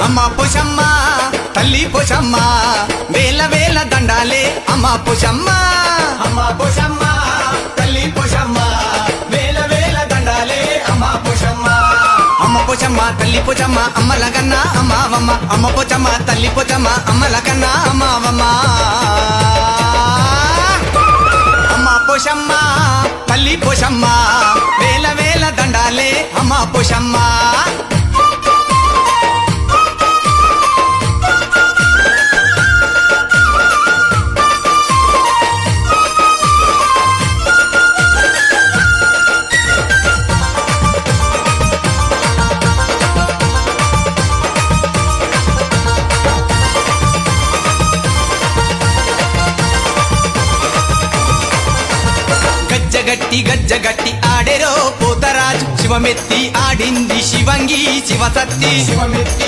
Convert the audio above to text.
అమ్మ పోషమ్మ తల్లి పోషమ్మ వేల వేల దండాలే అమ్మ పోషమ్మ అమ్మ పోషమ్మ తల్లి పోషమ్మ వేల వేల దండాలే అమ్మ పోషమ్మ అమ్మ పోషమ్మ తల్లి పోషమ్మ అమ్మలగన్నా అమ్మవమ్మ అమ్మ పోషమ్మ తల్లి పోషమ్మ అమ్మలగన్నా అమ్మవమ్మ అమ్మ పోషమ్మ తల్లి పోషమ్మ వేల వేల దండాలే అమ్మ పోషమ్మ గజ్జగట్టి ఆడేరో పోతరాజు శివమెత్తి ఆడింది శివంగి శివసత్తి శివమెత్తి